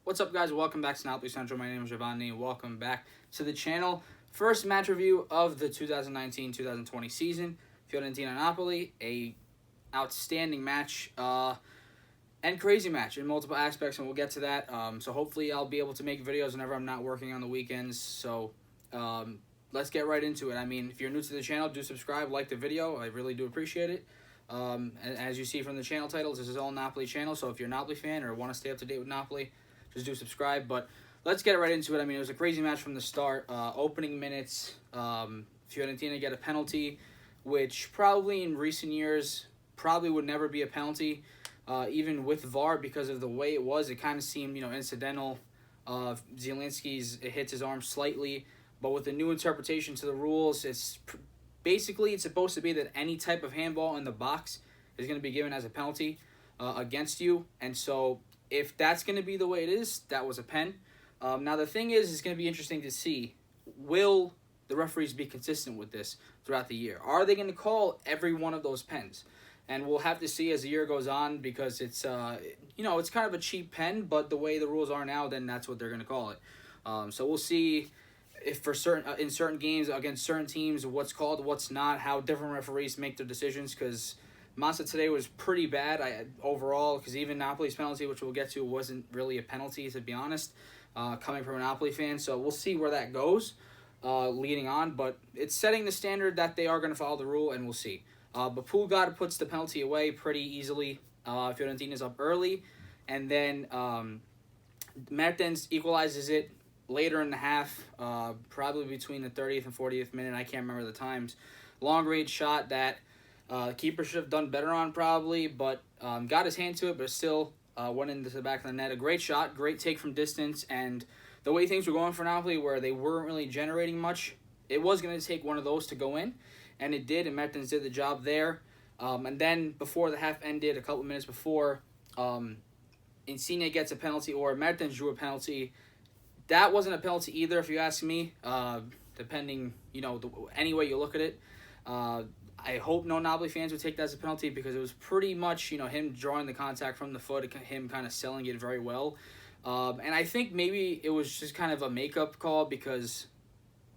What's up, guys? Welcome back to Napoli Central. My name is Giovanni. Welcome back to the channel. First match review of the 2019-2020 season. Fiorentina Napoli, a outstanding match and crazy match in multiple aspects, and we'll get to that. So hopefully I'll be able to make videos whenever I'm not working on the weekends. So let's get right into it. I mean, if you're new to the channel, do subscribe, like the video. I really do appreciate it. And as you see from the channel titles, this is all Napoli channel. So if you're a Napoli fan or want to stay up to date with Napoli, just do subscribe. But let's get right into it. I mean, it was a crazy match from the start. Opening minutes, Fiorentina get a penalty, which probably in recent years probably would never be a penalty, even with VAR, because of the way it was. It kind of seemed, incidental. Zielinski's, it hits his arm slightly, but with the new interpretation to the rules, basically it's supposed to be that any type of handball in the box is going to be given as a penalty against you, and so if that's going to be the way it is, that was a pen. Now, the thing is, it's going to be interesting to see, will the referees be consistent with this throughout the year? Are they going to call every one of those pens? And we'll have to see as the year goes on, because it's, it's kind of a cheap pen, but the way the rules are now, then that's what they're going to call it. So we'll see if in certain games against certain teams, what's called, what's not, how different referees make their decisions, because Massa today was pretty bad overall, because even Napoli's penalty, which we'll get to, wasn't really a penalty, to be honest, coming from a Napoli fan. So we'll see where that goes leading on, but it's setting the standard that they are going to follow the rule, and we'll see. But Pulgar puts the penalty away pretty easily. Fiorentina's up early, and then Mertens equalizes it later in the half, probably between the 30th and 40th minute. I can't remember the times. Long-range shot that keeper should have done better on, probably, but got his hand to it, but still went into the back of the net. A great shot, great take from distance, and the way things were going for Napoli, where they weren't really generating much, it was going to take one of those to go in, and it did, and Mertens did the job there. And then before the half ended, a couple minutes before, Insigne gets a penalty, or Mertens drew a penalty. That wasn't a penalty either, if you ask me, depending, any way you look at it. I hope no Napoli fans would take that as a penalty, because it was pretty much, him drawing the contact from the foot, him kind of selling it very well. And I think maybe it was just kind of a makeup call, because,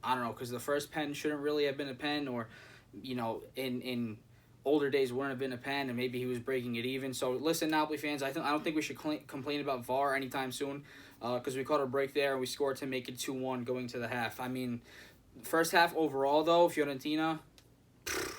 I don't know, because the first pen shouldn't really have been a pen, or, in older days wouldn't have been a pen, and maybe he was breaking it even. So listen, Napoli fans, I don't think we should complain about VAR anytime soon, because we caught a break there and we scored to make it 2-1 going to the half. I mean, first half overall, though, Fiorentina,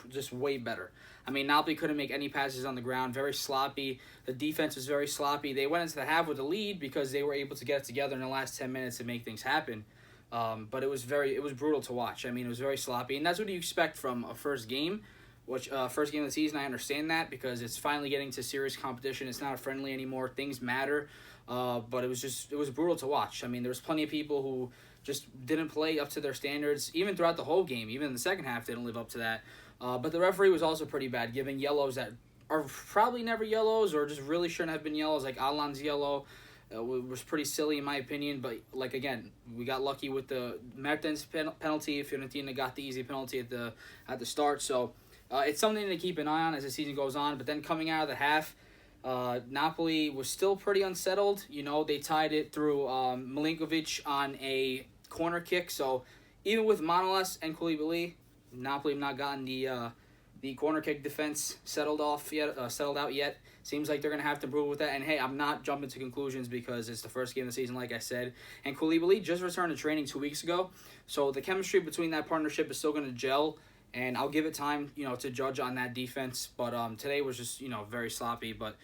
just way better. I mean, Napoli couldn't make any passes on the ground, very sloppy. The defense was very sloppy. They went into the half with a lead because they were able to get it together in the last 10 minutes to make things happen. But it was brutal to watch. I mean, it was very sloppy, and that's what you expect from a first game, which first game of the season. I understand that, because it's finally getting to serious competition. It's not a friendly anymore. Things matter. But it was brutal to watch. I mean, there was plenty of people who just didn't play up to their standards, even throughout the whole game. Even in the second half, they didn't live up to that. But the referee was also pretty bad, giving yellows that are probably never yellows, or just really shouldn't have been yellows, like Allan's yellow. Was pretty silly in my opinion, but again, we got lucky with the Mertens penalty. Fiorentina got the easy penalty at the start, so it's something to keep an eye on as the season goes on. But then coming out of the half, Napoli was still pretty unsettled. They tied it through Milenkovic on a corner kick. So even with Manolas and Koulibaly, Napoli have not gotten the corner kick defense settled out yet. Seems like they're going to have to improve with that. And, hey, I'm not jumping to conclusions, because it's the first game of the season, like I said. And Koulibaly just returned to training 2 weeks ago. So the chemistry between that partnership is still going to gel. And I'll give it time, to judge on that defense. But today was just, very sloppy. But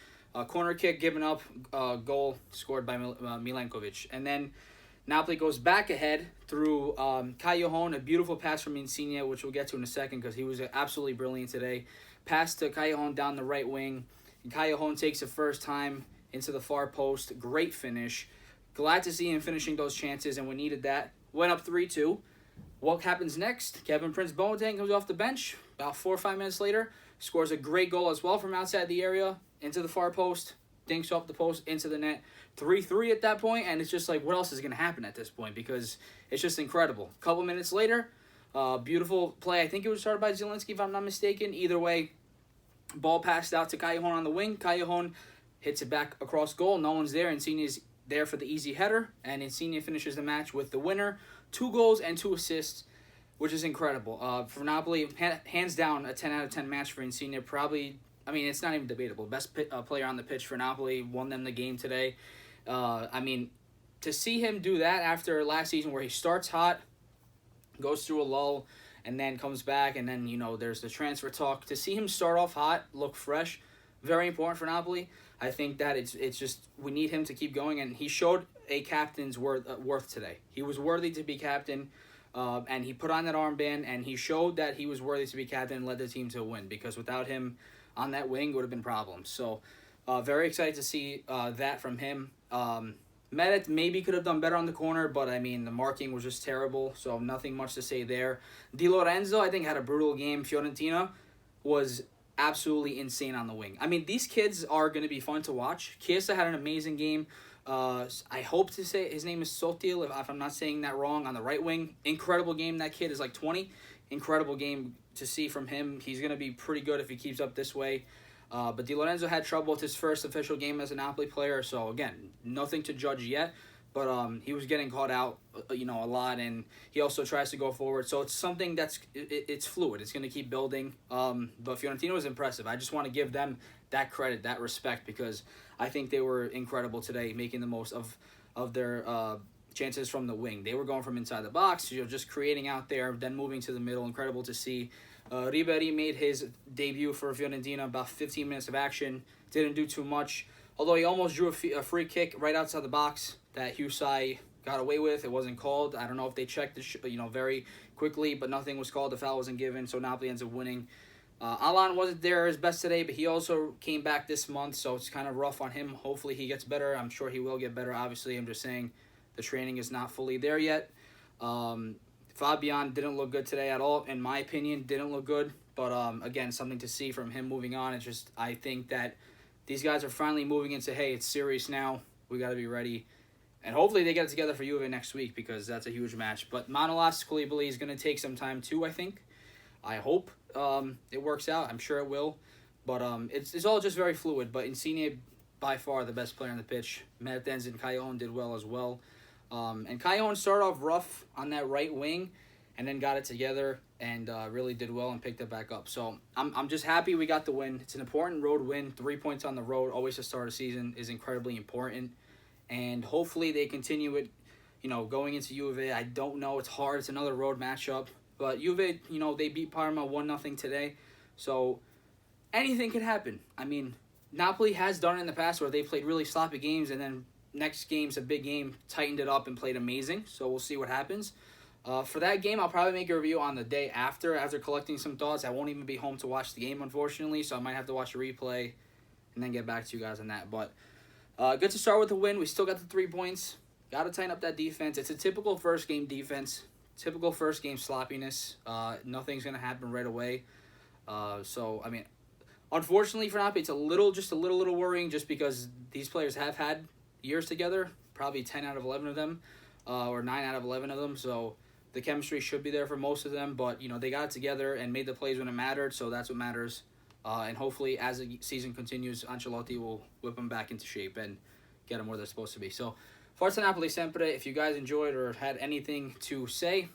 corner kick given up, goal scored by Milenkovic. And then Napoli goes back ahead through Callejon, a beautiful pass from Insigne, which we'll get to in a second, because he was absolutely brilliant today. Pass to Callejon down the right wing. And Callejon takes it first time into the far post. Great finish. Glad to see him finishing those chances, and we needed that. Went up 3-2. What happens next? Kevin Prince Boateng comes off the bench. About 4 or 5 minutes later, scores a great goal as well from outside the area, into the far post, dinks off the post, into the net. 3-3 at that point, and it's just like, what else is going to happen at this point? Because it's just incredible. A couple minutes later, beautiful play. I think it was started by Zielinski, if I'm not mistaken. Either way, ball passed out to Callejon on the wing. Callejon hits it back across goal. No one's there. Insigne's there for the easy header, and Insigne finishes the match with the winner, 2 goals and 2 assists, which is incredible. For Napoli, hands down, a 10 out of 10 match for Insigne. Probably, I mean, it's not even debatable. Best player on the pitch for Napoli, won them the game today. I mean, to see him do that after last season where he starts hot, goes through a lull, and then comes back, and then, there's the transfer talk. To see him start off hot, look fresh, very important for Napoli. I think that it's just, we need him to keep going, and he showed a captain's worth today. He was worthy to be captain. And he put on that armband, and he showed that he was worthy to be captain and led the team to a win, because without him on that wing, it would have been problems. So, very excited to see that from him. Meret maybe could have done better on the corner, but, I mean, the marking was just terrible, so nothing much to say there. Lorenzo, I think, had a brutal game. Fiorentina was absolutely insane on the wing. I mean, these kids are going to be fun to watch. Chiesa had an amazing game. I hope to say his name is Sotil, if I'm not saying that wrong, on the right wing. Incredible game. That kid is like 20. Incredible game to see from him. He's going to be pretty good if he keeps up this way. But Di Lorenzo had trouble with his first official game as a Napoli player. So, again, nothing to judge yet. But he was getting caught out, a lot, and he also tries to go forward. So it's something it's fluid. It's going to keep building. But Fiorentina was impressive. I just want to give them that credit, that respect, because I think they were incredible today, making the most of their chances from the wing. They were going from inside the box, just creating out there, then moving to the middle. Incredible to see. Ribery made his debut for Fiorentina, about 15 minutes of action. Didn't do too much, although he almost drew a free kick right outside the box that Husai got away with. It wasn't called. I don't know if they checked very quickly, but nothing was called. The foul wasn't given, so Napoli ends up winning. Allan wasn't there his best today, but he also came back this month, so it's kind of rough on him. Hopefully he gets better. I'm sure he will get better. Obviously, I'm just saying the training is not fully there yet. Fabian didn't look good today at all, in my opinion. Didn't look good, but again, something to see from him moving on. It's just, I think that these guys are finally moving into, hey, it's serious now. We got to be ready. And hopefully they get it together for Juve next week, because that's a huge match. But Manolas, Koulibaly is going to take some time too, I think. I hope it works out. I'm sure it will. But it's all just very fluid. But Insigne, by far the best player on the pitch. Mertens and Callejon did well as well. And Callejon started off rough on that right wing and then got it together and really did well and picked it back up. So I'm just happy we got the win. It's an important road win. 3 points on the road, always to start a season, is incredibly important. And hopefully they continue it, going into Juve. I don't know. It's hard. It's another road matchup. But Juve, they beat Parma 1-0 today. So anything can happen. I mean, Napoli has done it in the past where they played really sloppy games, and then next game's a big game, tightened it up and played amazing. So we'll see what happens. For that game, I'll probably make a review on the day after collecting some thoughts. I won't even be home to watch the game, unfortunately, so I might have to watch a replay and then get back to you guys on that. But good to start with the win. We still got the 3 points. Got to tighten up that defense. It's a typical first game defense. Typical first game sloppiness. Nothing's going to happen right away. So, I mean, unfortunately for Napoli, it's a little worrying, just because these players have had years together, probably 10 out of 11 of them, or 9 out of 11 of them. So the chemistry should be there for most of them. But, they got it together and made the plays when it mattered. So that's what matters. And hopefully, as the season continues, Ancelotti will whip them back into shape and get them where they're supposed to be. So, Forza Napoli sempre. If you guys enjoyed or had anything to say,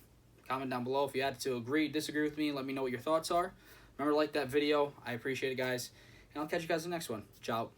comment down below. If you had to agree, disagree with me, let me know what your thoughts are. Remember to like that video. I appreciate it, guys. And I'll catch you guys in the next one. Ciao.